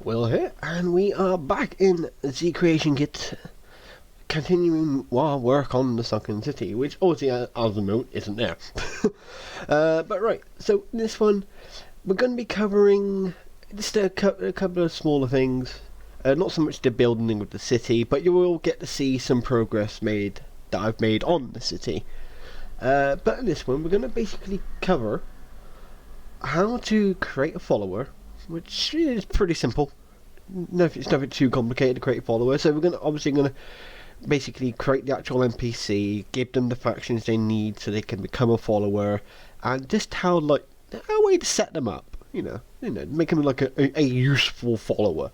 Will here, and we are back in the creation kit, continuing our work on the Sunken City, which obviously, as a note, isn't there. But right, so this one, we're going to be covering just a couple of smaller things. Not so much the building of the city, but you will get to see some progress made that I've made on the city. But in this one, we're going to basically cover how to create a follower, which is pretty simple. No, it's nothing too complicated to create a follower. So we're obviously going to basically create the actual NPC, give them the factions they need so they can become a follower, and just how a way to set them up. You know, make them like a useful follower.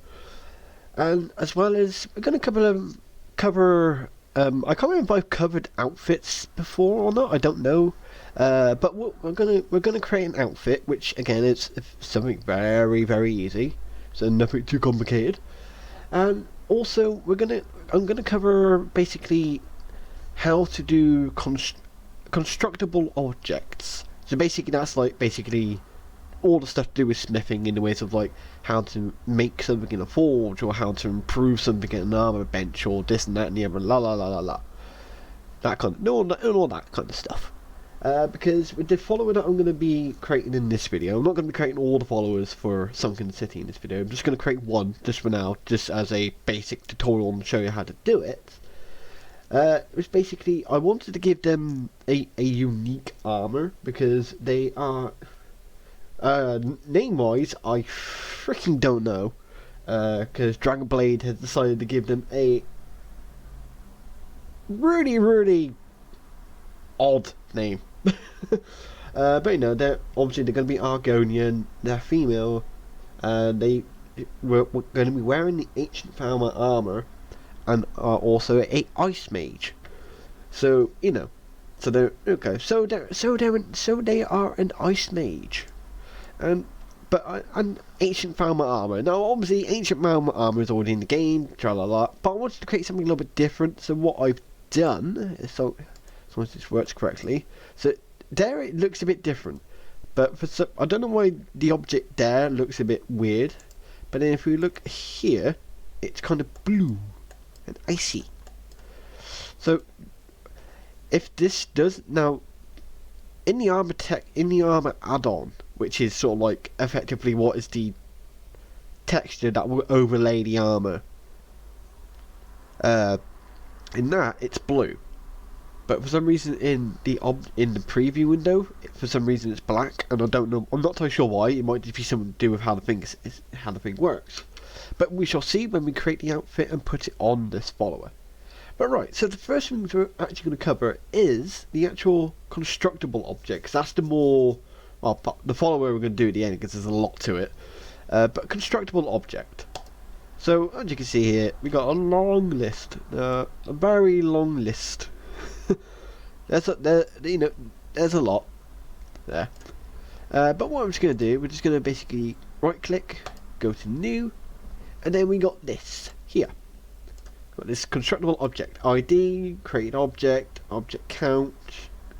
And as well as we're going to cover. I can't remember if I've covered outfits before or not. I don't know. But we're gonna create an outfit, which again is something very, very easy, so nothing too complicated. And also I'm gonna cover basically how to do constructible objects. So basically that's like all the stuff to do with smithing, in the ways of like how to make something in a forge, or how to improve something in an armor bench, or this and that and the other, that kind of all that kind of stuff. Because with the follower that I'm going to be creating in this video, I'm not going to be creating all the followers for Sunken City in this video. I'm just going to create one just for now, just as a basic tutorial and show you how to do it. It was basically, I wanted to give them a unique armor, because they are name-wise, I freaking don't know, because Dragon Blade has decided to give them a really, really odd name. But you know, they're going to be Argonian, they're female, and they were going to be wearing the ancient Falmer armor, and are also a ice mage. So you know, so they're okay. So they are an ice mage. And ancient Falmer armor. Now, obviously, ancient Falmer armor is already in the game, tralala. But I wanted to create something a little bit different. So what I've done, as long as this works correctly, so there it looks a bit different. But for some, I don't know why the object there looks a bit weird. But then if we look here, it's kind of blue and icy. So if this does now. In the armor add-on, which is sort of like effectively what is the texture that will overlay the armor, in that it's blue, but for some reason in the preview window, for some reason it's black, and I don't know. I'm not totally sure why. It might just be something to do with how the thing works. But we shall see when we create the outfit and put it on this follower. But right, so the first thing we're actually going to cover is the actual constructible objects. That's the more, well, the follower we're going to do at the end, because there's a lot to it. But constructible object. So as you can see here, we got a long list, a very long list. there's a lot there. But what I'm just going to do, we're just going to basically right click, go to new, and then we got this here. Got this constructible object ID, create object, object count,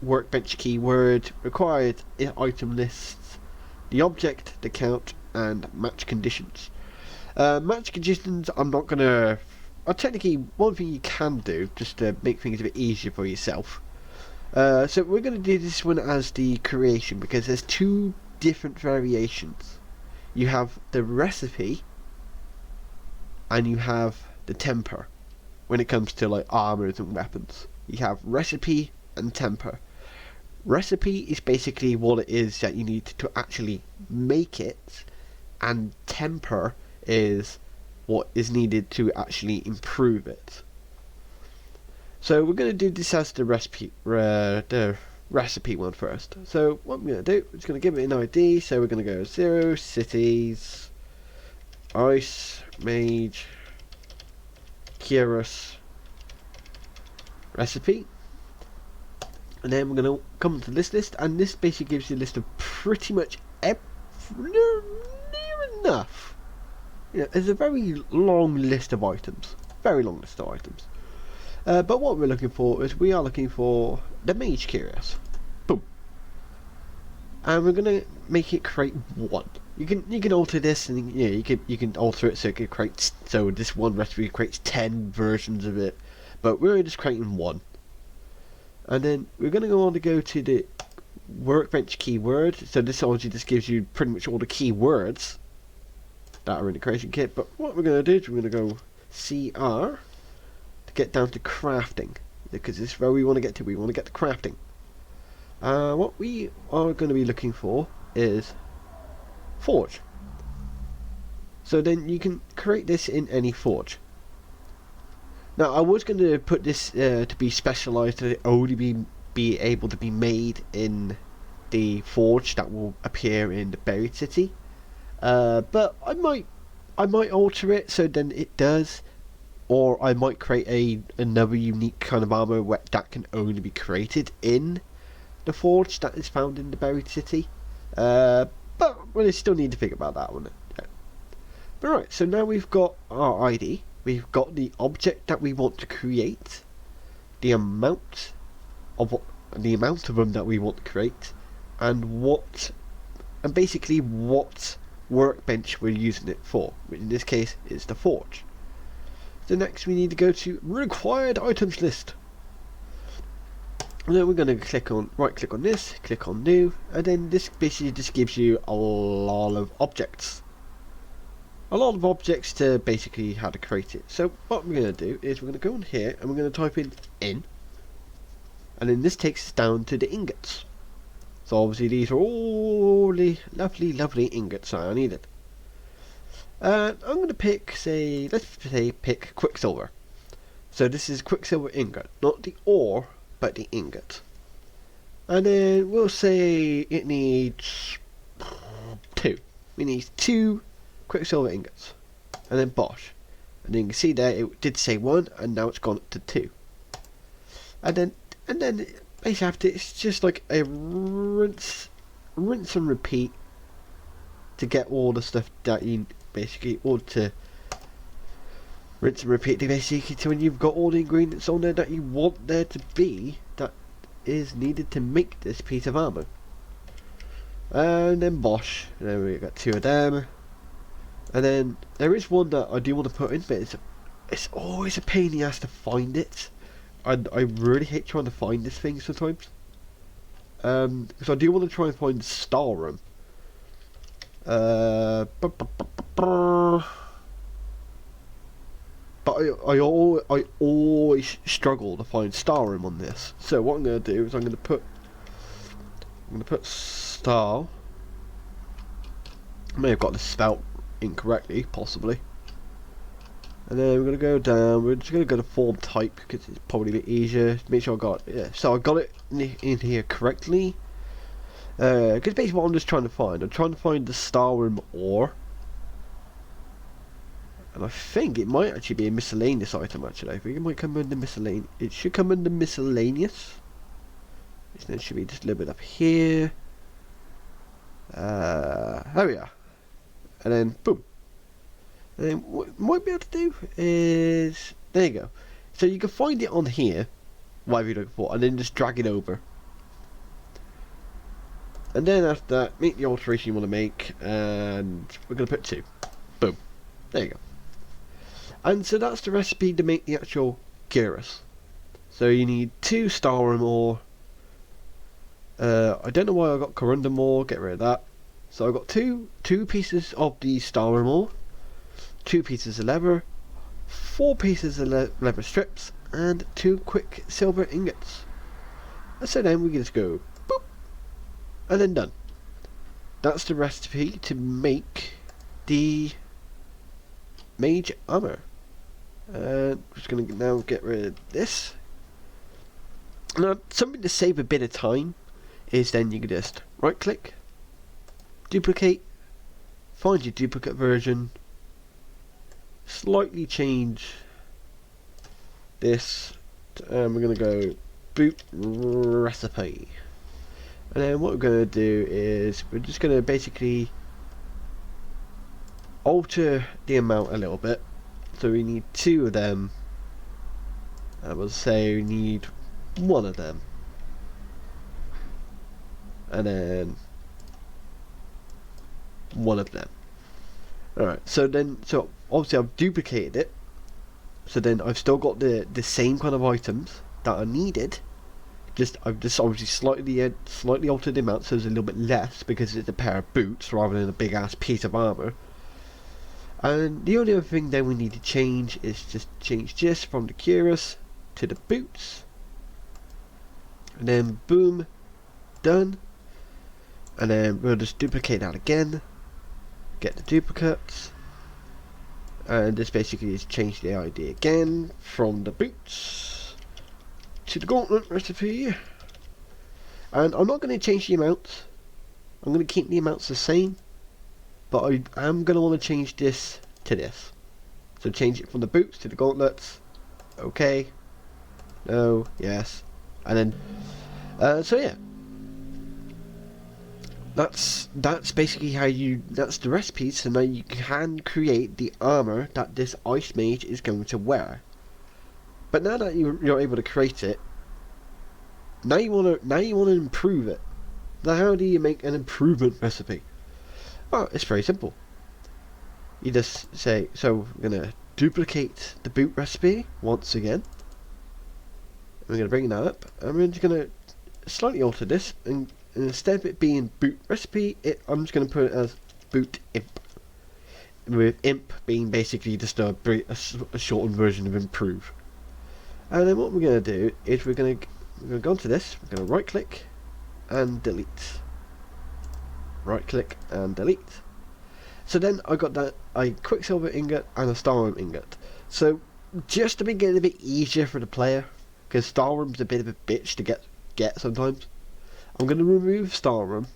workbench keyword, required item lists, the object, the count, and match conditions. Match conditions, I'm not gonna. Technically, one thing you can do just to make things a bit easier for yourself. So we're gonna do this one as the creation, because there's two different variations. You have the recipe, and you have the temper. When it comes to like armors and weapons, you have recipe and temper. Recipe is basically what it is that you need to actually make it, and temper is what is needed to actually improve it. So we're going to do this as the recipe one first. So what I'm going to do, I'm just going to give it an ID. So we're going to go 0 cities, ice mage, Curious recipe, and then we're going to come to this list, and this basically gives you a list of pretty much near enough. There's a very long list of items, but what we're looking for is we are looking for the Mage Curious. Boom. And we're going to make it create one. You can alter this, and yeah, you can alter it so it creates, so this one recipe creates 10 versions of it, but we're just creating one. And then we're going to go on to go to the workbench keyword. So this obviously just gives you pretty much all the keywords that are in the creation kit. But what we're going to do is we're going to go CR to get down to crafting, because this is where we want to get to. We want to get to crafting. What we are going to be looking for is forge. So then you can create this in any forge. Now I was going to put this to be specialised, to only be able to be made in the forge that will appear in the buried city. But I might alter it so then it does, or I might create another unique kind of armor that can only be created in the forge that is found in the buried city. But we still need to think about that one. But right, so now we've got our ID. We've got the object that we want to create, the amount of them that we want to create, and basically what workbench we're using it for, which in this case is the forge. So next we need to go to required items list. And then we're going to right click on this, click on new, and then this basically just gives you a lot of objects. A lot of objects to basically how to create it. So what we're going to do is we're going to go in here and we're going to type in, and then this takes us down to the ingots. So obviously these are all the lovely ingots that I needed. I'm going to pick, let's say pick quicksilver. So this is quicksilver ingot, not the ore, but the ingot. And then we'll say it needs 2. We need 2 quicksilver ingots, and then bosh, and then you can see there it did say 1 and now it's gone up to 2, and then basically after, it's just like a rinse and repeat to get all the stuff that you basically, or to rinse and repeat basically to when you've got all the ingredients on there that you want there to be, that is needed to make this piece of armor. And then bosh, and then we got 2 of them. And then there is one that I do want to put in, but it's always a pain in the ass to find it. I really hate trying to find this thing sometimes. Because I do want to try and find Star Room. But I always struggle to find Star Room on this. So what I'm going to do is I'm going to put Star. I may have got this spelt incorrectly, possibly. And then we're going to go down, we're just going to go to form type because it's probably a bit easier. Make sure I got it, yeah, so I got it in here correctly. Because basically what I'm just trying to find, I'm trying to find the Star Room ore. And I think it might actually be a miscellaneous item actually. I think it might come under miscellaneous, it should come under miscellaneous. Then it should be just a little bit up here. There we are. And then boom. And then what you might be able to do is, there you go. So you can find it on here, whatever you're looking for, and then just drag it over. And then after that, make the alteration you want to make, and we're going to put 2. Boom. There you go. And so that's the recipe to make the actual gyros. So you need 2 Star Room ore. I don't know why I got corundum ore, get rid of that. So I got two pieces of the Star Room ore, 2 pieces of leather, 4 pieces of leather strips, and 2 quicksilver ingots. And so then we can just go boop, and then done. That's the recipe to make the mage armor. I'm just going to now get rid of this. Now, something to save a bit of time is then you can just right click, duplicate, find your duplicate version, slightly change this, and we're going to go boot recipe. And then what we're going to do is we're just going to basically alter the amount a little bit. So we need 2 of them, and we'll say we need 1 of them. And then one of them. Alright, so obviously I've duplicated it. So then I've still got the same kind of items that are needed. I've just obviously slightly altered the amount so there's a little bit less because it's a pair of boots rather than a big ass piece of armor. And the only other thing then we need to change is just change this from the cuirass to the boots. And then boom, done. And then we'll just duplicate that again. Get the duplicates. And this basically is change the ID again from the boots to the gauntlet recipe. And I'm not going to change the amounts. I'm going to keep the amounts the same. But I am going to want to change this to this. So change it from the boots to the gauntlets. Okay. No. Yes. And then, so yeah. That's basically how that's the recipe, so now you can create the armor that this ice mage is going to wear. But now that you're able to create it, now you wanna improve it. Now how do you make an improvement recipe? Well, it's very simple. You just say, so we're gonna duplicate the boot recipe once again. We're gonna bring that up, and we're just gonna slightly alter this, and instead of it being boot recipe, I'm just going to put it as boot imp. With imp being basically just a shortened version of improve. And then what we're going to do is we're going to go into this, we're going to right click and delete. Right click and delete. So then I got that a quicksilver ingot and a starworm ingot. So just to make it a bit easier for the player, because starworm's a bit of a bitch to get sometimes, I'm going to remove Starworm.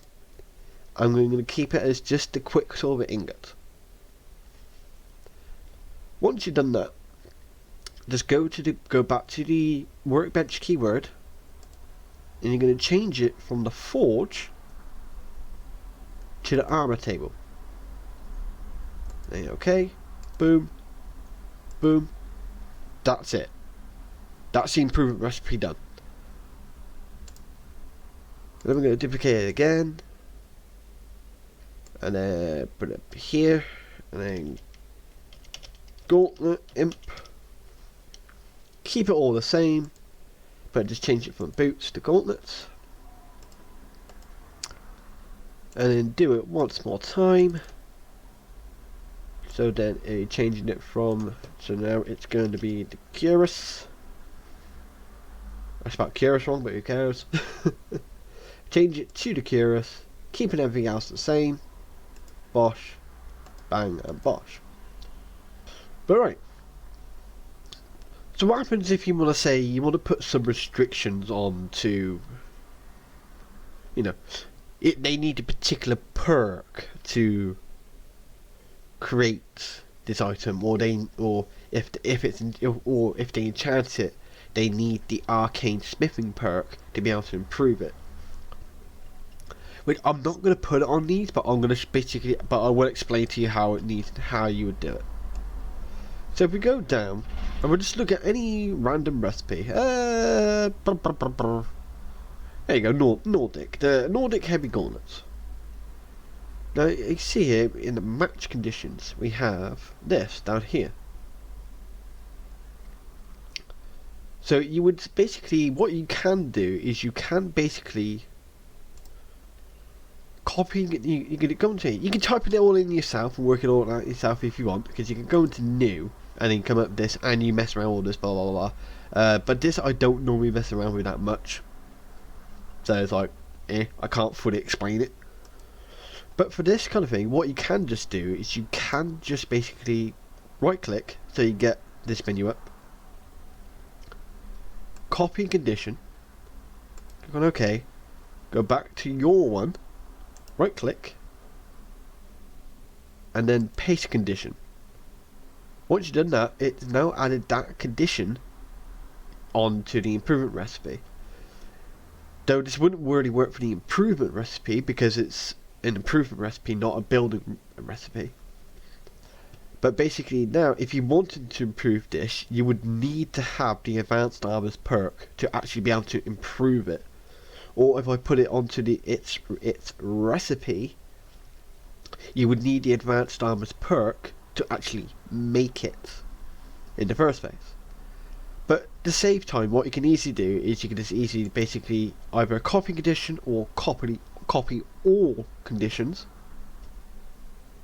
I'm going to keep it as just the quicksilver ingot. Once you've done that, just go back to the workbench keyword, and you're going to change it from the forge to the armor table. And okay, boom, boom. That's it. That's the improvement recipe done. Then we're going to duplicate it again, and then put it up here, and then gauntlet imp. Keep it all the same, but just change it from boots to gauntlets, and then do it once more time. So then changing it from, so now it's going to be the cuirass. I spelled cuirass wrong, but who cares? Change it to the cuirass, keeping everything else the same. Bosh, bang, and bosh. But right. So what happens if you want to put some restrictions on to, they need a particular perk to create this item, or if they enchant it, they need the arcane smithing perk to be able to improve it. Which I'm not going to put it on these, but I will explain to you how you would do it. So if we go down, and we'll just look at any random recipe. There you go, Nordic. The Nordic heavy gauntlets. Now you see here in the match conditions, we have this down here. So you would basically, what you can do is you can basically copy. You can go into it. You can type it all in yourself and work it all out yourself if you want, because you can go into new and then come up with this and you mess around with all this blah blah blah. But this I don't normally mess around with that much. So it's like, I can't fully explain it. But for this kind of thing, what you can just do is you can just basically right click, so you get this menu up. Copy condition. Click on OK. Go back to your one. Right click. And then paste condition. Once you've done that, it's now added that condition onto the improvement recipe. Though this wouldn't really work for the improvement recipe because it's an improvement recipe, not a building recipe. But basically now, if you wanted to improve this, you would need to have the advanced armors perk to actually be able to improve it. Or if I put it onto its recipe, You would need the advanced armors perk to actually make it in the first place. But to save time, what you can easily do is you can just easily basically either copy condition or copy all conditions,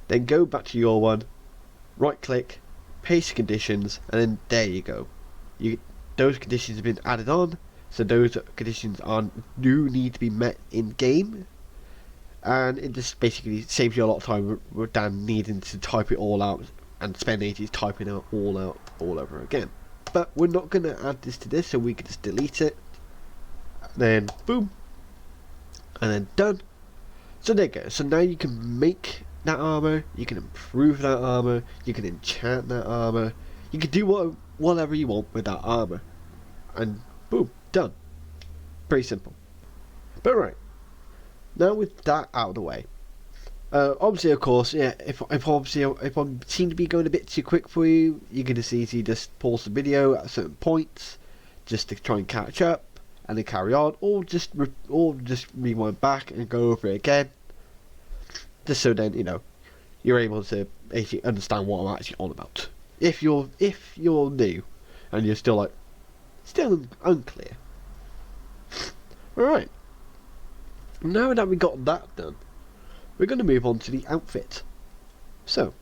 then go back to your one, right click, paste conditions, and then there you go. Those conditions have been added on, so those conditions do need to be met in game, and it just basically saves you a lot of time than needing to type it all out and spend ages typing it all out all over again. But we're not going to add this to this, so we can just delete it, and then boom, and then done. So there you go. So now you can make that armor, you can improve that armor, you can enchant that armor, you can do whatever you want with that armor, and boom, done. Pretty simple. But right, now with that out of the way, obviously, of course, yeah, if I seem to be going a bit too quick for you, you can just easily just pause the video at certain points, just to try and catch up, and then carry on, or just rewind back and go over it again, just so then you're able to actually understand what I'm actually on about. If you're new and you're still unclear. Alright, now that we got that done, we're going to move on to the outfit. So,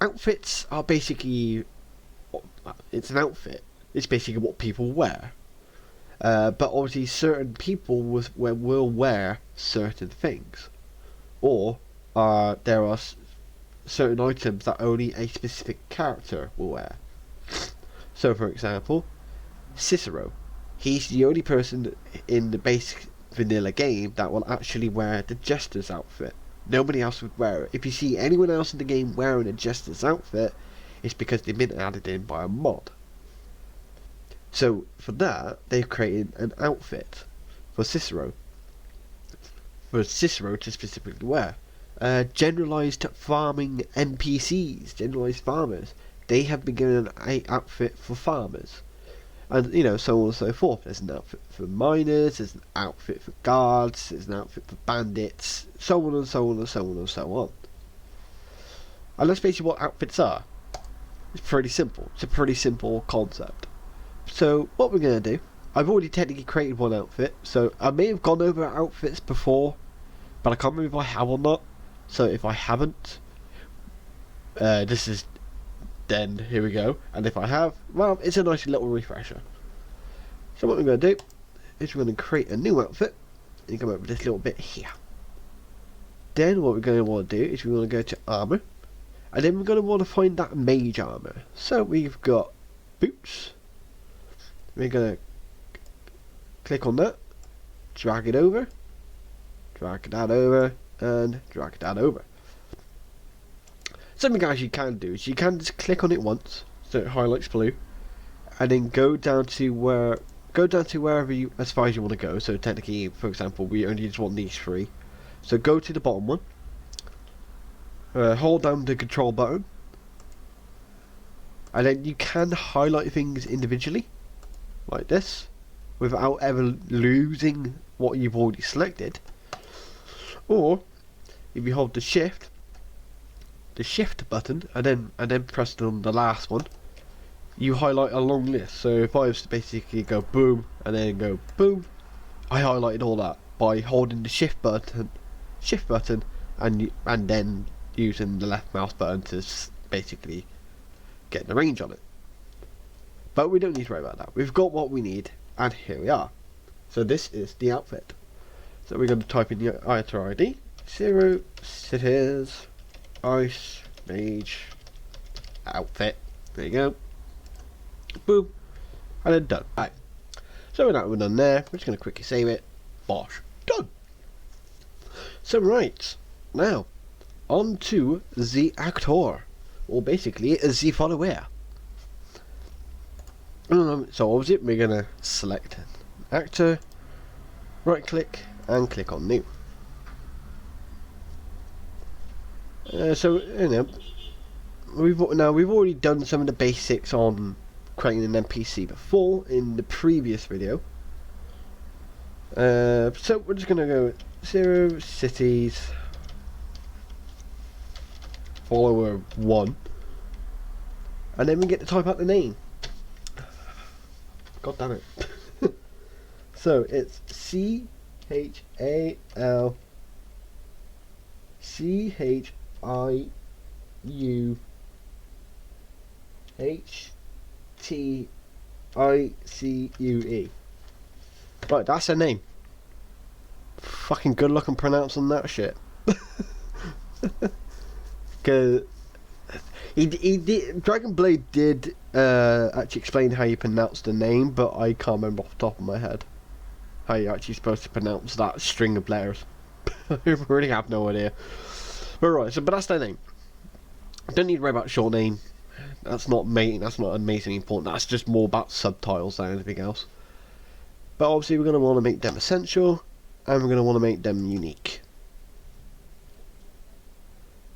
outfits are basically, it's an outfit, it's basically what people wear. But obviously certain people will wear certain things. Or there are certain items that only a specific character will wear. So for example, Cicero. He's the only person in the basic vanilla game that will actually wear the Jester's outfit. Nobody else would wear it. If you see anyone else in the game wearing a Jester's outfit, it's because they've been added in by a mod. So for that, they've created an outfit for Cicero. For Cicero to specifically wear. Generalized farming NPCs, generalized farmers, they have been given an outfit for farmers. And so on and so forth. There's an outfit for miners, there's an outfit for guards, there's an outfit for bandits, so on and so on and so on and so on. And that's basically what outfits are. It's pretty simple. It's a pretty simple concept. So what we're going to do, I've already technically created one outfit, so I may have gone over outfits before, but I can't remember if I have or not. So if I haven't, then here we go. And if I have, well, it's a nice little refresher. So what we're going to do is we're going to create a new outfit, and you come up with this little bit here. Then what we're going to want to do is we're going to go to armor, and then we're going to want to find that mage armor. So we've got boots. We're going to click on that, drag it over, drag that over, and drag that over. Something guys you can do is you can just click on it once, so it highlights blue, and then go down to wherever you, as far as you want to go. So technically, for example, we only just want these three. So go to the bottom one, hold down the control button, and then you can highlight things individually, like this, without ever losing what you've already selected. Or if you hold the shift button and then press on the last one, you highlight a long list. So if I was to basically go boom and then go boom, I highlighted all that by holding the shift button and then using the left mouse button to basically get the range on it. But we don't need to worry about that. We've got what we need, and here we are. So this is the outfit. So we're going to type in the item ID, 0 cities ice mage outfit. There you go. Boom. And then done. Right. So with that we're done there, we're just going to quickly save it. Bosh. Done. So right. Now, on to the actor. Or basically, the follower. So obviously we're going to select actor, right click, and click on new. So we've already done some of the basics on creating an NPC before in the previous video. So we're just gonna go 0 cities follower 1. And then we get to type out the name. God damn it. So it's CHALCHIUHTICUE. Right, that's her name. Fucking good luck on pronouncing that shit. Cause he did, Dragon Blade did actually explain how you pronounce the name, but I can't remember off the top of my head how you're actually supposed to pronounce that string of letters. I really have no idea. But right, so but that's their name. Don't need to worry about short name. That's not amazingly important. That's just more about subtitles than anything else. But obviously we're going to want to make them essential, and we're going to want to make them unique.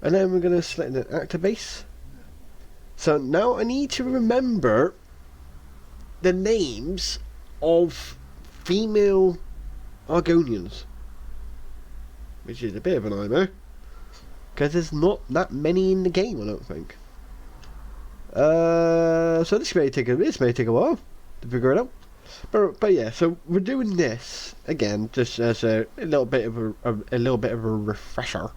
And then we're going to select an actor base. So now I need to remember the names of female Argonians, which is a bit of an nightmare, because there's not that many in the game, I don't think. So this may take a while to figure it out. But yeah, so we're doing this again just as a little bit of a refresher.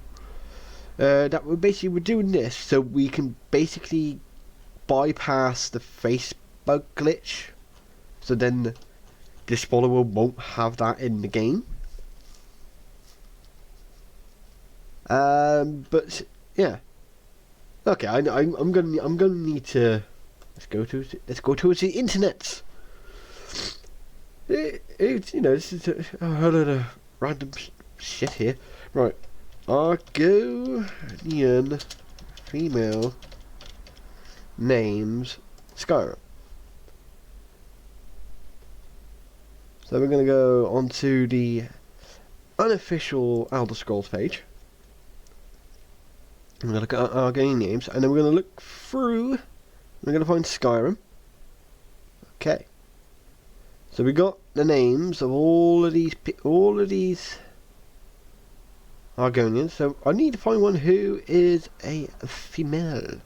That we're doing this so we can basically bypass the Facebook glitch. So then this follower won't have that in the game. But yeah. Okay, I'm gonna need to let's go to the internet. It's, you know, this is a whole lot of random shit here. Right, Argonian female names Skyrim. So we're gonna go onto the unofficial Elder Scrolls page. We're gonna look at our game names, and then we're gonna look through. We're gonna find Skyrim. Okay. So we got the names of all of these Argonians. So I need to find one who is a female.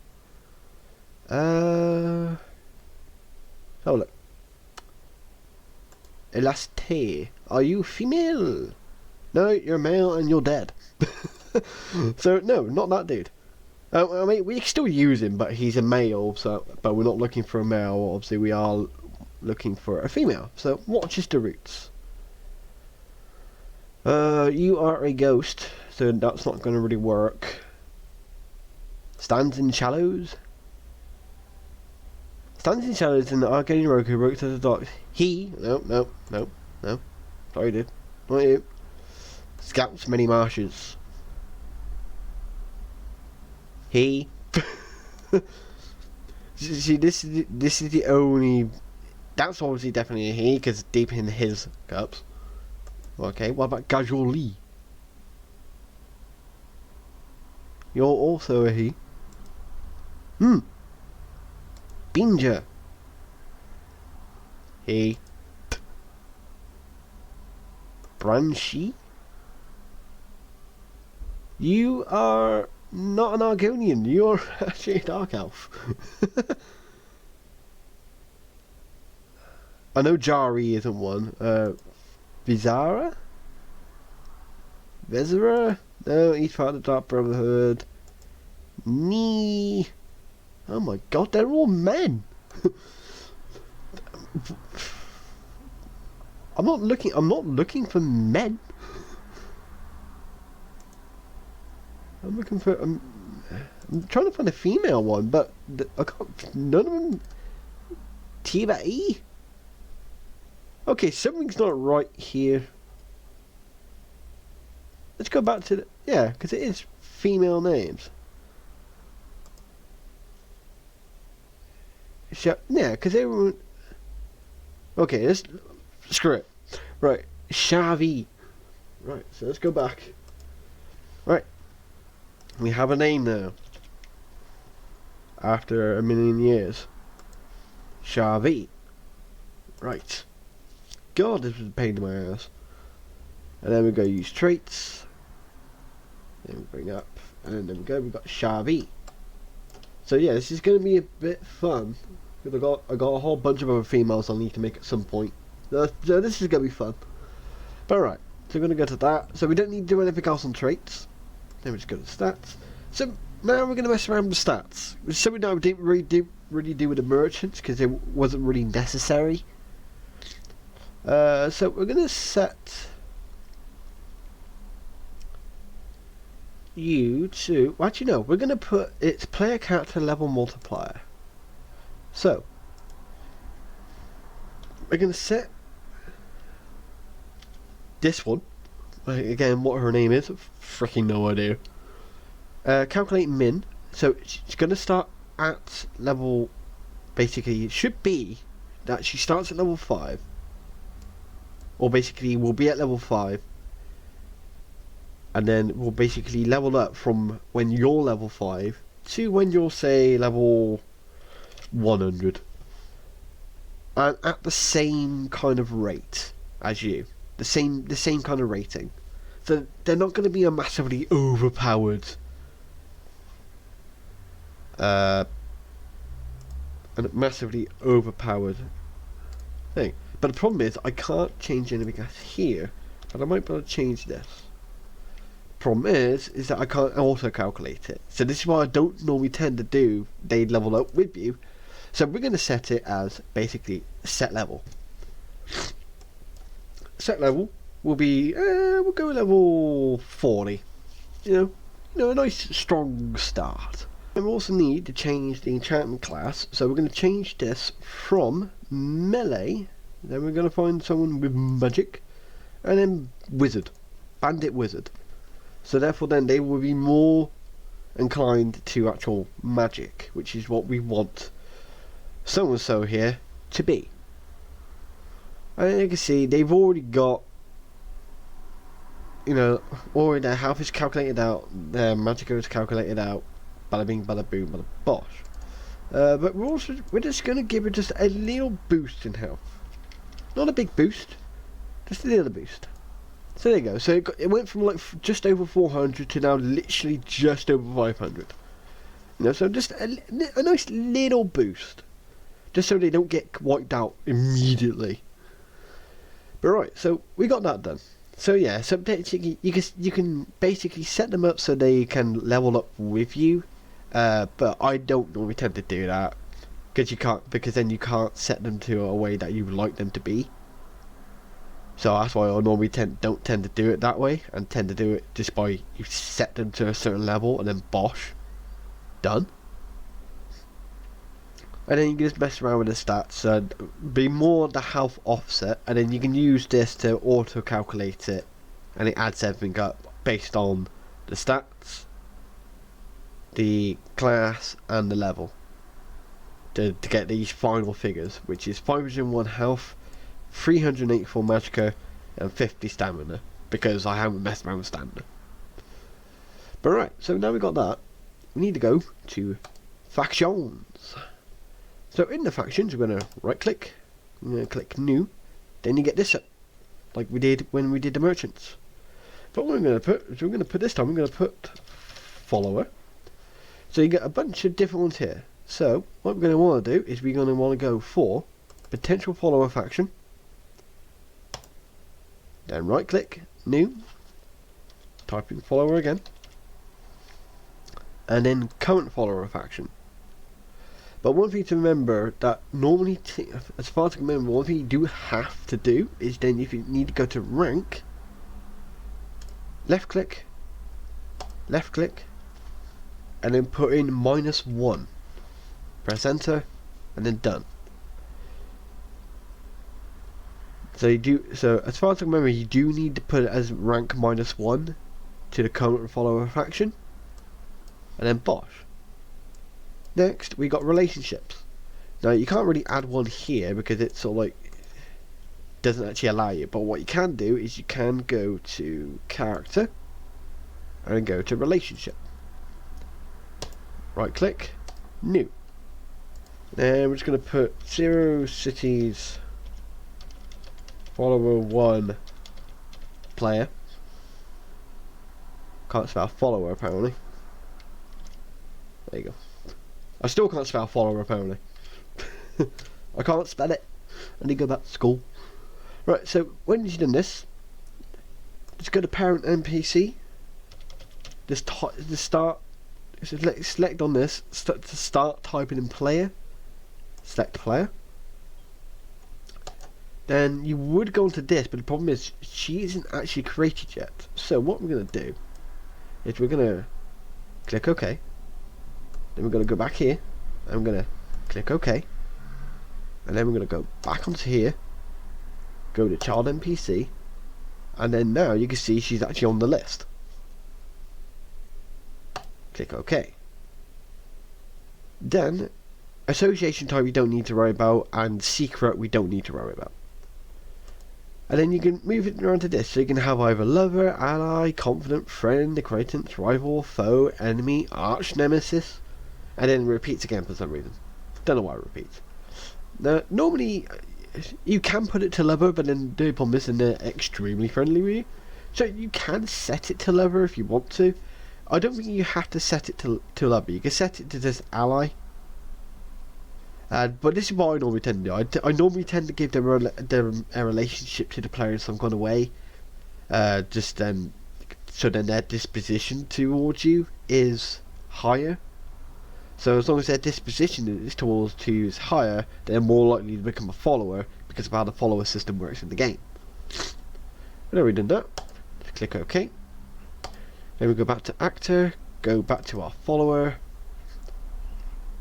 Have a look. Elaste, are you female? No, you're male and you're dead. So no, not that dude. I mean, we can still use him, but he's a male. So, but we're not looking for a male. Obviously, we are looking for a female. So, watch the roots. You are a ghost, so that's not going to really work. Stands in shallows. Stands in shallows in the Arcane Rogue who works as a dark. He, no. Sorry, dude. Not you. Scouts many marshes. He. See, this is the only. That's obviously definitely a he, because deep in his cups. Okay, what about Gajoli? You're also a he. Binger. He. Branchi. You are not an Argonian, you're actually a Dark Elf. I know Jari isn't one. Vizara? Vezera? No, he's part of the Dark Brotherhood. Nee. Oh my god, they're all men! I'm not looking for men. I'm looking for. I'm trying to find a female one, but I can't. None of them. Tiba E. Okay, something's not right here. Let's go back to the. Yeah, because it is female names. Yeah, because everyone. Okay, let's. Screw it. Right, Shavi. Right, so let's go back. Right. We have a name now. After a million years. Shavi. Right. God, this was a pain in my ass. And then we go use traits. Then we bring up. And then we go, we've got Shavi. So yeah, this is going to be a bit fun. Because I got a whole bunch of other females I'll need to make at some point. So this is going to be fun. But alright, so we're going to go to that. So we don't need to do anything else on traits. Then we just go to stats. So now we're going to mess around with stats. Which is something that we didn't really do with the merchants because it wasn't really necessary. So we're going to set you to... Well, actually no, we're going to put its player character level multiplier. So we're going to set this one. Again, what her name is, freaking no idea. Calculate min. So it's going to start at level... Basically, it should be that she starts at level 5. Or basically, will be at level 5. And then we'll basically level up from when you're level 5 to when you're, say, level 100. And at the same kind of rate as you. The same kind of rating. So they're not going to be a massively overpowered thing. But the problem is I can't change anything else here, and I might be able to change this. Problem is that I can't auto calculate it. So this is why I don't normally tend to do they level up with you. So we're going to set it as basically set level. Set level will be we'll go level 40. You know, a nice strong start. And we also need to change the enchantment class. So we're going to change this from melee. Then we're going to find someone with magic, and then wizard, bandit wizard. So therefore, then they will be more inclined to actual magic, which is what we want so and so here to be. And you can see they've already got, already their health is calculated out, their magic is calculated out, bada bing, bada boom, bada bosh. But we're just going to give it just a little boost in health. Not a big boost, just a little boost. So there you go. So it went from like just over 400 to now literally just over 500. So just a nice little boost, just so they don't get wiped out immediately. But right, so we got that done. So yeah, so basically you can basically set them up so they can level up with you. But I don't normally tend to do that because then you can't set them to a way that you would like them to be. So that's why I normally don't tend to do it that way, and tend to do it just by you set them to a certain level and then bosh, done. And then you can just mess around with the stats and be more the health offset, and then you can use this to auto calculate it, and it adds everything up based on the stats, the class and the level to get these final figures, which is 501 health, 384 magicka and 50 stamina, because I haven't messed around with stamina. But right, so now we got that, we need to go to factions. So in the factions we're going to right click, we're going to click new, then you get this up like we did when we did the merchants. But what we're going to put is we're going to put follower. So you get a bunch of different ones here. So what we're going to want to do is we're going to want to go for potential follower faction, then right click, new, type in follower again, and then current follower faction. But one thing to remember that normally, as far as I can remember, one thing you do have to do is then if you need to go to rank, left click, and then put in -1. Press enter, and then done. So as far as I remember, you do need to put it as rank -1 to the current follower faction, and then bosh. Next, we got relationships. Now you can't really add one here because it's sort of like doesn't actually allow you. But what you can do is you can go to character and go to relationship. Right click, new. And we're just going to put 0 cities follower 1 player. Can't spell follower apparently. There you go. I still can't spell follower apparently. I can't spell it. I need to go back to school. Right, so when you've done this, just go to parent NPC. Just start. Select on this. Start typing in player. Select player. Then you would go into this, but the problem is she isn't actually created yet. So what we're going to do is we're going to click OK. Then we're going to go back here. I'm going to click OK. And then we're going to go back onto here. Go to child NPC. And then now you can see she's actually on the list. Click OK. Then association type we don't need to worry about, and secret we don't need to worry about. And then you can move it around to this, so you can have either lover, ally, confidant, friend, acquaintance, rival, foe, enemy, arch nemesis, and then it repeats again for some reason. Don't know why it repeats. Now, normally you can put it to lover, but then the problem is they're extremely friendly with you. So you can set it to lover if you want to. I don't think you have to set it to lover. You can set it to just ally. But this is what I normally tend to do. I normally tend to give them a relationship to the player in some kind of way. So then their disposition towards you is higher. So as long as their disposition is towards you is higher, they're more likely to become a follower because of how the follower system works in the game. But we've done that. Just click OK. Then we go back to actor, go back to our follower.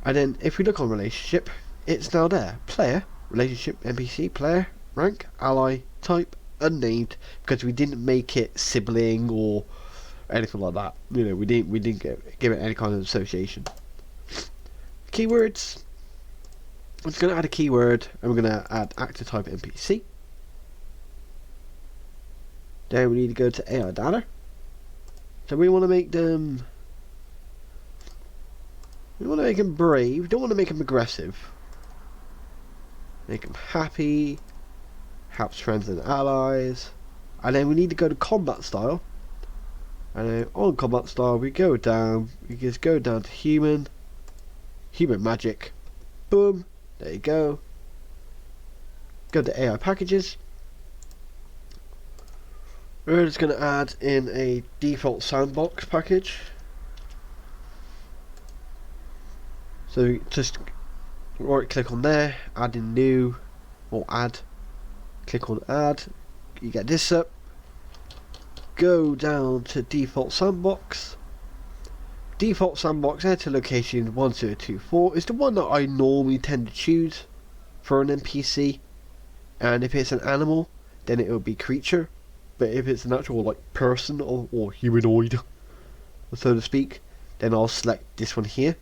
And then if we look on relationship, it's now there. Player, relationship, NPC, player, rank, ally, type, unnamed, because we didn't make it sibling or anything like that. You know, we didn't give it any kind of association. Keywords. I'm just going to add a keyword, and we're going to add actor type NPC. Then we need to go to AI data. So we want to make them. We want to make them brave. We don't want to make them aggressive. Make them happy. Helps friends and allies. And then we need to go to combat style. And then on combat style we go down. We just go down to human. Human magic. Boom. There you go. Go to AI packages. We're just going to add in a default sandbox package. So just right click on there, add in new, or add, click on add, you get this up, go down to default sandbox. Default sandbox, enter location 1024 is the one that I normally tend to choose for an NPC, and if it's an animal then it will be creature, but if it's an actual like person or humanoid so to speak, then I'll select this one here.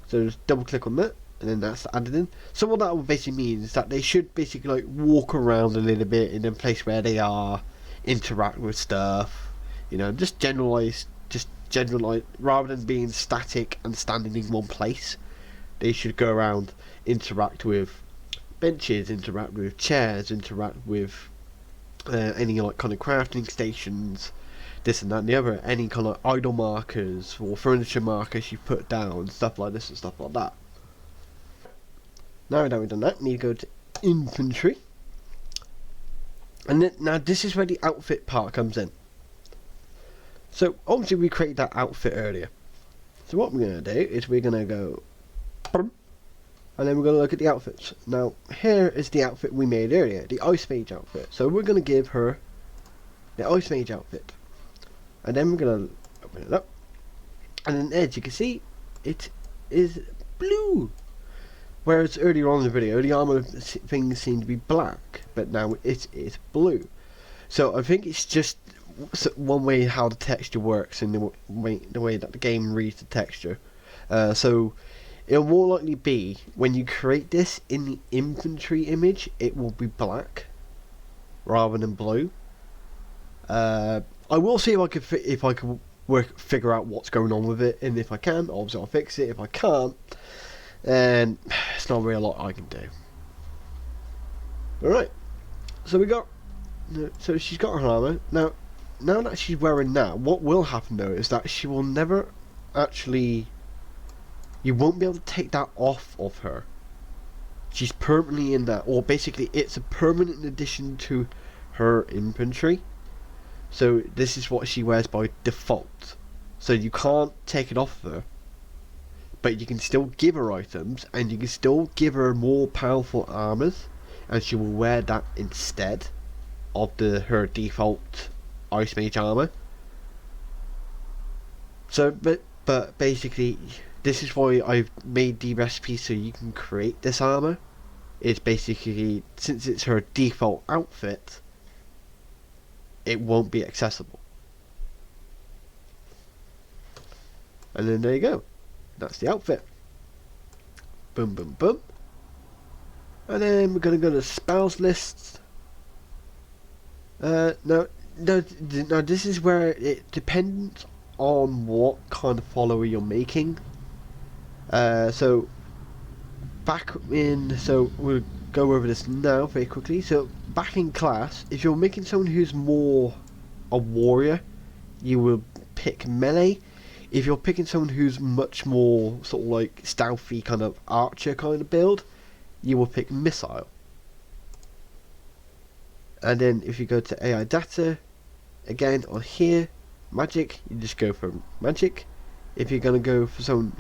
So just double click on that, and then that's added in. So what that will basically mean is that they should basically like walk around a little bit in the place where they are, interact with stuff, you know, just generalize, rather than being static and standing in one place. They should go around, interact with benches, interact with chairs, interact with any like kind of crafting stations, this and that and the other, any kind of idle markers or furniture markers you put down, stuff like this and stuff like that. Now that we've done that, we need to go to inventory, and then now this is where the outfit part comes in. So obviously we created that outfit earlier, so what we're going to do is we're going to go and then we're going to look at the outfits. Now here is the outfit we made earlier, the Ice Mage outfit. So we're going to give her the Ice Mage outfit. And then we're going to open it up. And then as you can see, it is blue. Whereas earlier on in the video, the armor things seemed to be black. But now it is blue. So I think it's just one way how the texture works and the way that the game reads the texture. So it'll more likely be, when you create this in the inventory image, it will be black rather than blue. I will see if I can figure out what's going on with it, and if I can, obviously I'll fix it. If I can't, then it's not really a lot I can do. Alright, so she's got her armor. Now that she's wearing that, what will happen though is that she will never actually you won't be able to take that off of her. She's permanently in that, or basically it's a permanent addition to her inventory. So this is what she wears by default. So you can't take it off of her, but you can still give her items, and you can still give her more powerful armors, and she will wear that instead of her default Ice Mage armor. So, but basically, this is why I've made the recipe so you can create this armor. It's basically, since it's her default outfit, it won't be accessible. And then there you go. That's the outfit. Boom, boom, boom. And then we're going to go to spells lists. No, this is where it depends on what kind of follower you're making. So we'll go over this now very quickly. So back in class, if you're making someone who's more a warrior, you will pick melee. If you're picking someone who's much more sort of like stealthy kind of archer kind of build, you will pick missile. And then if you go to AI data, again on here, magic, you just go for magic. If you're gonna go for some,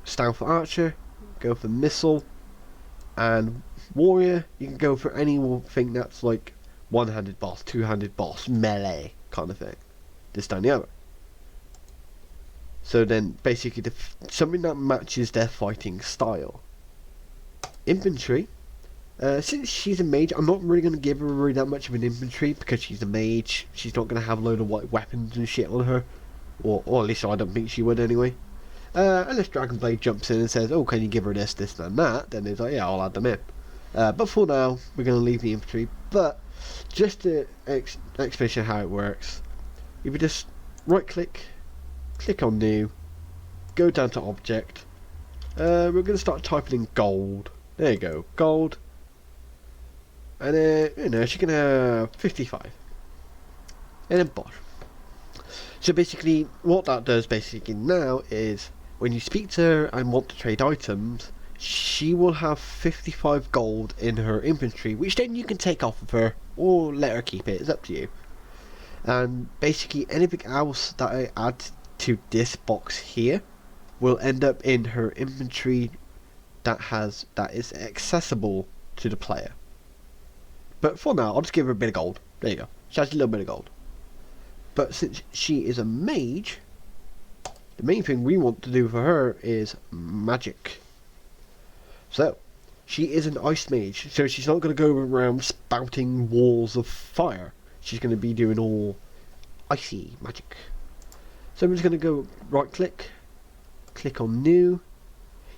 stealth archer, go for missile. And warrior, you can go for anything that's like one-handed boss, two-handed boss, melee kind of thing. This down the other. So then basically something that matches their fighting style. Infantry. Since she's a mage, I'm not really going to give her really that much of an infantry, because she's a mage. She's not going to have a load of white weapons and shit on her, or at least I don't think she would anyway. Unless Dragonblade jumps in and says, oh, can you give her this, this and that, then it's like, yeah, I'll add them in. But for now, we're going to leave the infantry. But just to explain how it works, if you just right click, click on new, go down to object, we're going to start typing in gold. There you go, gold. And she can have 55. And then bosh. So basically, what that does basically now is, when you speak to her and want to trade items, she will have 55 gold in her inventory, which then you can take off of her, or let her keep it, it's up to you. And basically anything else that I add to this box here will end up in her inventory that is accessible to the player. But for now, I'll just give her a bit of gold. There you go. She has a little bit of gold. But since she is a mage, the main thing we want to do for her is magic. So, she is an ice mage, so she's not going to go around spouting walls of fire. She's going to be doing all icy magic. So I'm just going to go right click, click on new.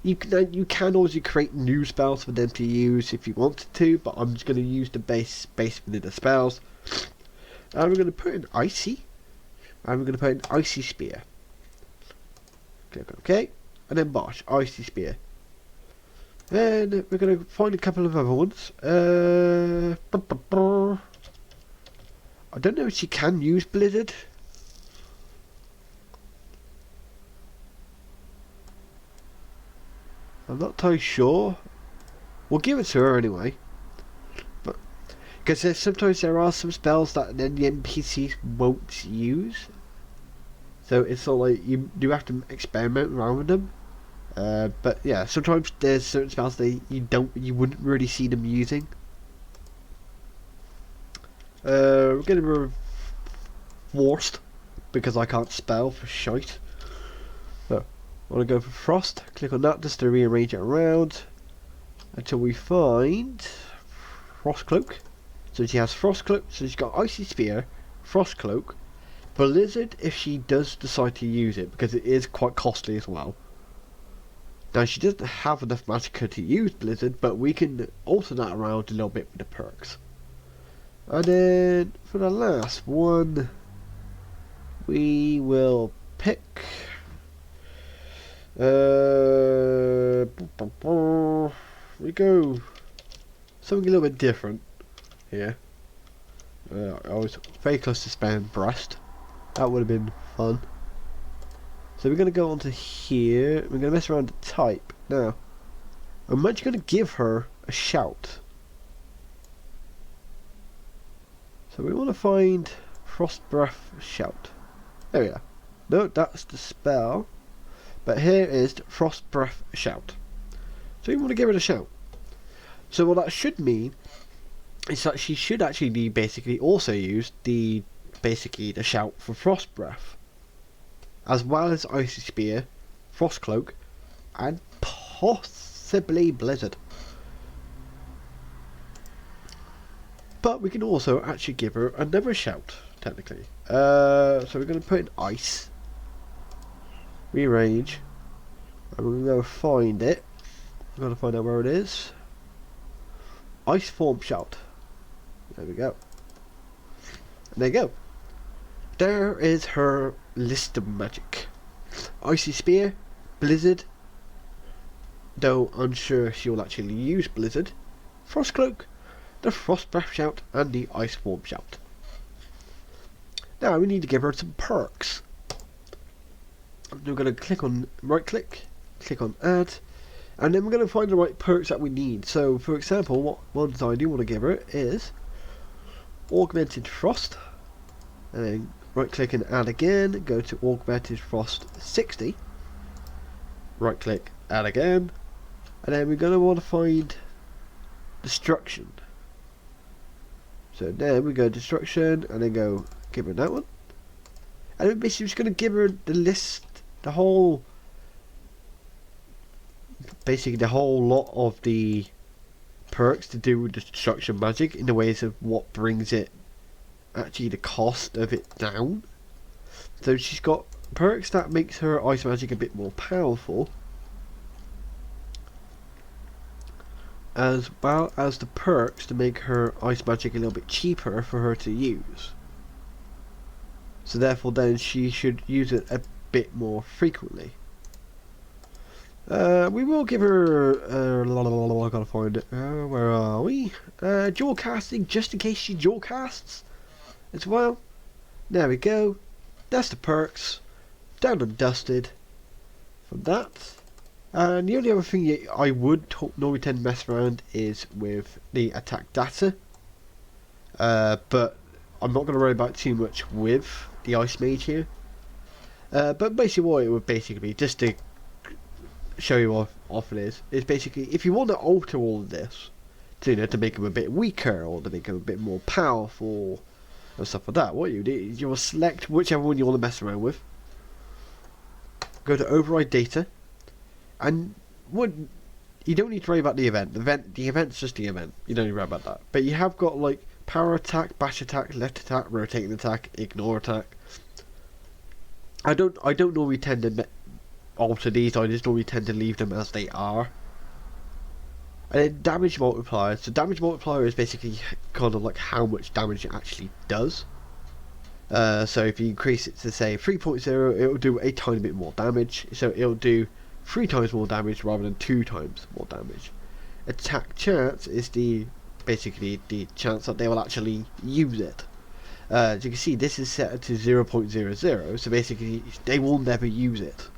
You can also create new spells for them to use if you wanted to, but I'm just going to use the base vanilla spells. And we're going to put in icy, and we're going to put in icy spear. Click OK, and then bosh, icy spear. Then we're going to find a couple of other ones. I don't know if she can use blizzard. I'm not totally sure. We'll give it to her anyway. But because sometimes there are some spells that then the NPCs won't use. So it's sort of like you do have to experiment around with them. But yeah, sometimes there's certain spells that you wouldn't really see them using. We're gonna be forced because I can't spell for shite. So I want to go for frost. Click on that just to rearrange it around until we find frost cloak. So she has frost cloak. So she's got icy spear, frost cloak, blizzard if she does decide to use it, because it is quite costly as well. Now she doesn't have enough magicka to use blizzard, but we can alter that around a little bit with the perks. And then for the last one, we will pick we go something a little bit different here. I was very close to spamming breast. That would have been fun. So we're going to go on to here. We're going to mess around with type. Now, I'm actually going to give her a shout. So we want to find Frost Breath Shout. There we are. No, that's the spell. But here is Frost Breath Shout. So we want to give it a shout. So what that should mean is that she should actually basically also use the shout for Frost Breath, as well as Icy Spear, Frost Cloak, and possibly Blizzard. But we can also actually give her another shout, technically. So we're going to put in Ice, rearrange, and we're going to go find it. We're going to find out where it is. Ice Form Shout. There we go. And there you go. There is her list of magic. Icy Spear, Blizzard, though unsure if she'll actually use Blizzard, Frost Cloak, the Frost Breath Shout, and the Ice Form Shout. Now we need to give her some perks. We're going to click on right click on add, and then we're going to find the right perks that we need. So for example, what ones I do want to give her is Augmented Frost, and then right click and add again, go to Augmented Frost 60, right click, add again, and then we're going to want to find Destruction. So then we go Destruction, and then go give her that one, and then basically just going to give her the list, the whole lot of the perks to do with the Destruction magic in the ways of what brings it, actually the cost of it down. So she's got perks that makes her ice magic a bit more powerful, as well as the perks to make her ice magic a little bit cheaper for her to use. So therefore then she should use it a bit more frequently. We will give her I gotta find it. Where are we? Dual casting, just in case she dual casts as well. There we go. That's the perks. Down and dusted from that. And the only other thing I would normally tend to mess around is with the attack data. But I'm not going to worry about too much with the Ice Mage here. But basically what it would basically be, just to show you off it is basically if you want to alter all of this to make them a bit weaker or to make them a bit more powerful and stuff like that, what you do is you'll select whichever one you want to mess around with, go to override data, and you don't need to worry about the event. The event's just the event, you don't need to worry about that. But you have got like power attack, bash attack, left attack, rotating attack, ignore attack. I don't normally tend to alter these, I just normally tend to leave them as they are. And then damage multiplier. So damage multiplier is basically kind of like how much damage it actually does. So if you increase it to say 3.0, it will do a tiny bit more damage. So it'll do 3 times more damage rather than 2 times more damage. Attack chance is basically the chance that they will actually use it. As you can see, this is set to 0.00, so basically they will never use it.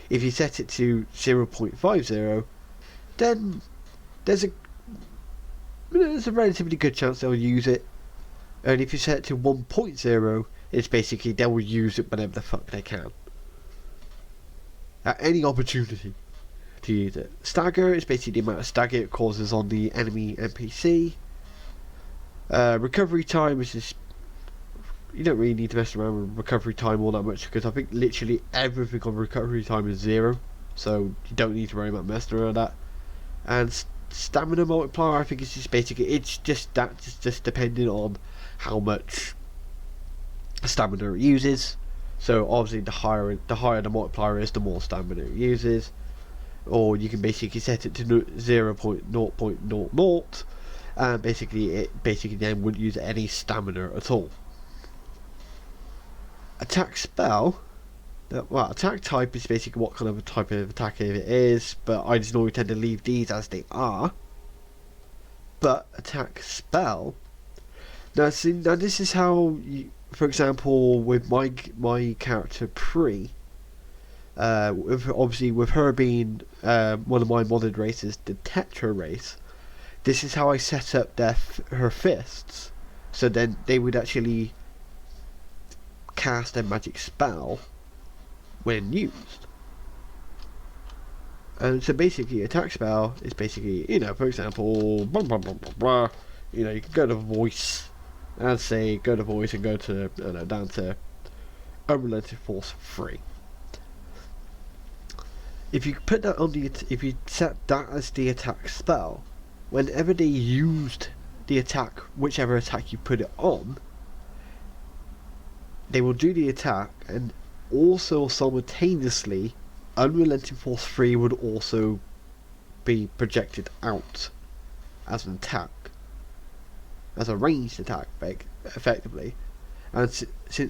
If you set it to 0.50, then there's a relatively good chance they'll use it. And if you set it to 1.0, it's basically they will use it whenever the fuck they can, at any opportunity to use it. Stagger is basically the amount of stagger it causes on the enemy NPC. Recovery time is just, you don't really need to mess around with recovery time all that much, because I think literally everything on recovery time is 0, so you don't need to worry about messing around with that. And stamina multiplier, I think it's just basically, it's just depending on how much stamina it uses. So obviously the higher the multiplier is, the more stamina it uses. Or you can basically set it to 0.0.00, and basically it then wouldn't use any stamina at all. Attack spell, well, attack type is basically what kind of a type of attack it is, but I just normally tend to leave these as they are. But attack spell, now this is how you, for example with my character Pri, Obviously with her being one of my modded races, the Tetra race, this is how I set up her fists. So then they would actually cast a magic spell when used. And so basically, attack spell is basically, you know, for example, blah, blah, blah, blah, blah. You know, you can go to voice and say, go to voice and go to, I don't know, down to unrelenting force 3. If you put that on the, if you set that as the attack spell, whenever they used the attack, whichever attack you put it on, they will do the attack, and also simultaneously Unrelenting Force 3 would also be projected out as an attack, as a ranged attack, effectively. And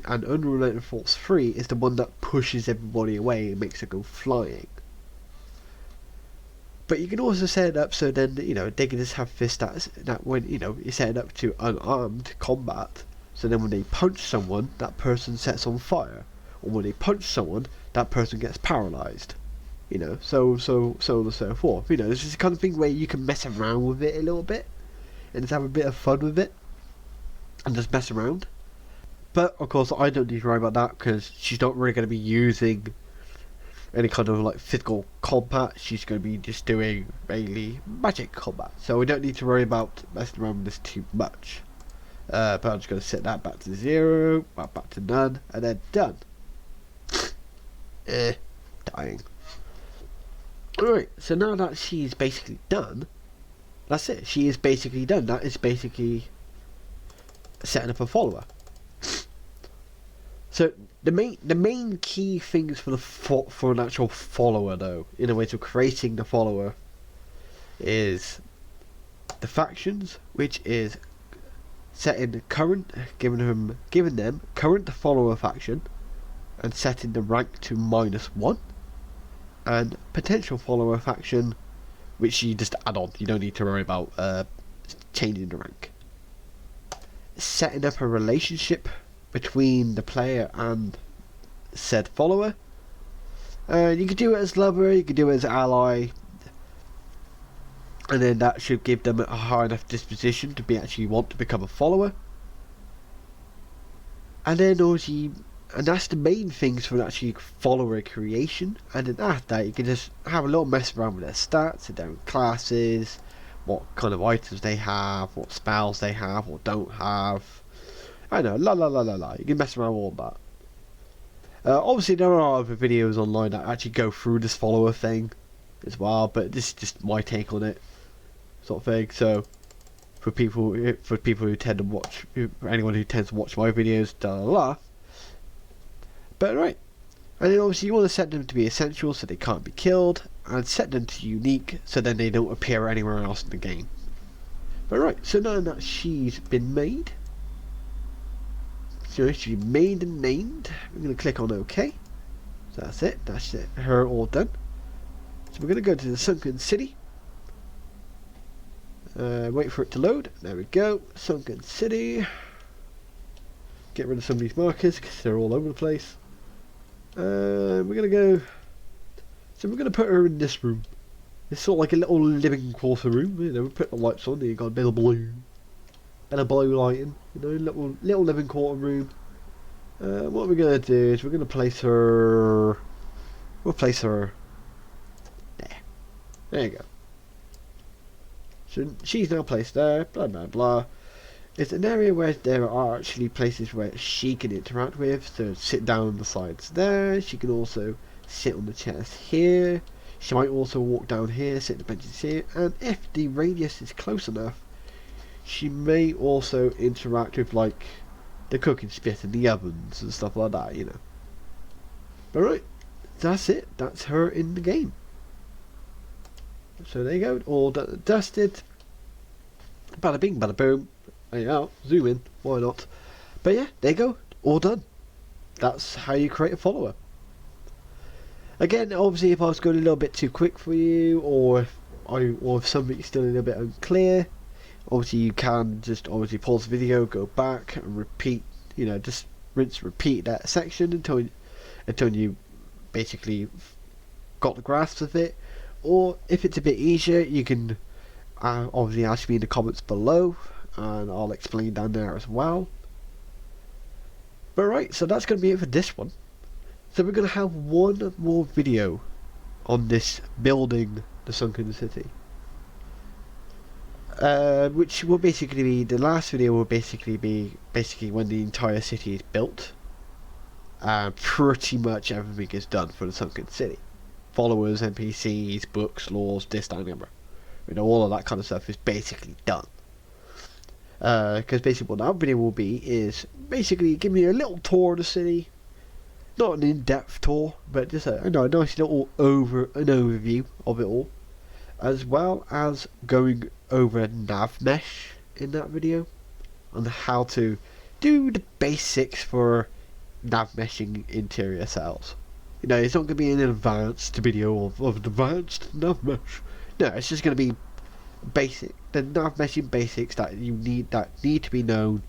Unrelenting Force 3 is the one that pushes everybody away and makes it go flying. But you can also set it up so then, you know, they can just have fists that when, you know, you set it up to unarmed combat, so then when they punch someone, that person sets on fire. Or when they punch someone, that person gets paralyzed. You know, so on and so forth. You know, this is the kind of thing where you can mess around with it a little bit and just have a bit of fun with it and just mess around. But of course, I don't need to worry about that because she's not really going to be using any kind of like physical combat. She's going to be just doing mainly magic combat, so we don't need to worry about messing around with this too much. But I'm just going to set that back to 0, back to none, and then done. Dying. Alright, so now that she's basically done, that's it. She is basically done. That is basically setting up a follower. So the main key things for an actual follower, though, in a way to creating the follower, is the factions, which is setting the current, giving them current follower faction, and setting the rank to -1, and potential follower faction, which you just add on. You don't need to worry about changing the rank. Setting up a relationship between the player and said follower. You could do it as lover, you could do it as ally, and then that should give them a high enough disposition to actually want to become a follower. And then obviously, and that's the main things for actually follower creation. And then after that, you can just have a little mess around with their stats, their classes, what kind of items they have, what spells they have or don't have. I know, you can mess around with all that. Obviously there are other videos online that actually go through this follower thing as well, but this is just my take on it, sort of thing. So for people who tend to watch, anyone who tends to watch my videos, but right. And then obviously you want to set them to be essential so they can't be killed, and set them to unique so then they don't appear anywhere else in the game. But right, so now that she's been made, so she's made and named, we're going to click on OK. So that's it, her all done. So we're going to go to the Sunken City, wait for it to load. There we go, Sunken City. Get rid of some of these markers because they're all over the place. We're going to go, so we're going to put her in this room. It's sort of like a little living quarter room, you know. We put the lights on, you got a bit of blue lighting, you know, little living quarter room. What we're going to do is we're going to place her, we'll place her there you go. So she's now placed there, blah blah blah. It's an area where there are actually places where she can interact with, so sit down on the sides there. She can also sit on the chairs here. She might also walk down here, sit on the benches here, and if the radius is close enough, she may also interact with like the cooking spit and the ovens and stuff like that, you know. Alright, that's it. That's her in the game. So there you go, all dusted. Bada bing, bada boom. There you are, zoom in, why not? But yeah, there you go, all done. That's how you create a follower. Again, obviously if I was going a little bit too quick for you, or if something's still a little bit unclear, obviously you can just obviously pause the video, go back and repeat, you know, just rinse repeat that section until you basically got the grasp of it, or if it's a bit easier, you can obviously ask me in the comments below, and I'll explain down there as well. But right, so that's going to be it for this one. So we're going to have one more video on this building the Sunken City, which will basically be, the last video will basically be when the entire city is built, and pretty much everything is done for the Sunken City. Followers, NPCs, books, laws, this, that, and the other. You know, all of that kind of stuff is basically done. Because basically what that video will be is basically give me a little tour of the city. Not an in-depth tour, but just a nice little overview of it all. As well as going over nav mesh in that video. On how to do the basics for nav meshing interior cells. You know, it's not going to be an advanced video of advanced nav mesh. No, it's just going to be basic, the nav meshing basics that need to be known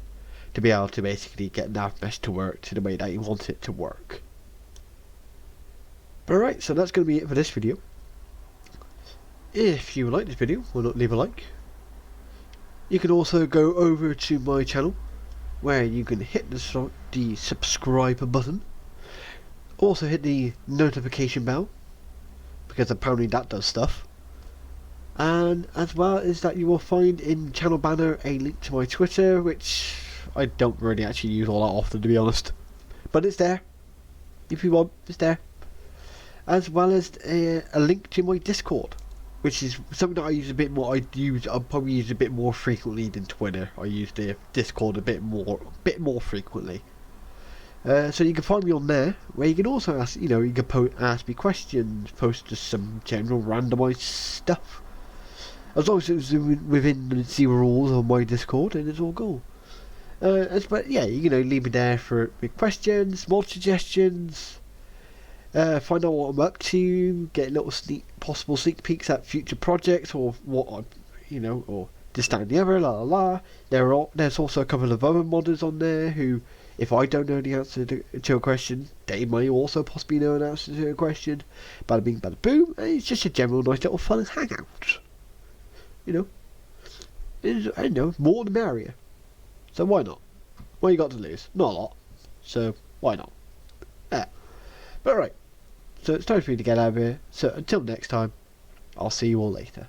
to be able to basically get nav mesh to work to the way that you want it to work. Alright, so that's going to be it for this video. If you like this video, why not leave a like? You can also go over to my channel, where you can hit the subscribe button. Also hit the notification bell, because apparently that does stuff. And as well as that, you will find in channel banner a link to my Twitter, which I don't really actually use all that often, to be honest. But it's there. If you want, it's there. As well as a link to my Discord, which is something that I use a bit more. I'll probably use a bit more frequently than Twitter. I use the Discord a bit more frequently. So you can find me on there, where you can also ask, you can ask me questions, post just some general randomised stuff. As long as it's within the rules on my Discord, and it's all cool. But yeah, leave me there for questions, more suggestions. Find out what I'm up to, get little possible sneak peeks at future projects, or what or this, that, and the other, la la la. There's also a couple of other modders on there who, if I don't know the answer to a question, they may also possibly know an answer to a question. Bada bing, bada boom. It's just a general nice little fun hangout. More the merrier. So why not? What you got to lose? Not a lot. So why not? Yeah. But right. So it's time for me to get out of here. So until next time, I'll see you all later.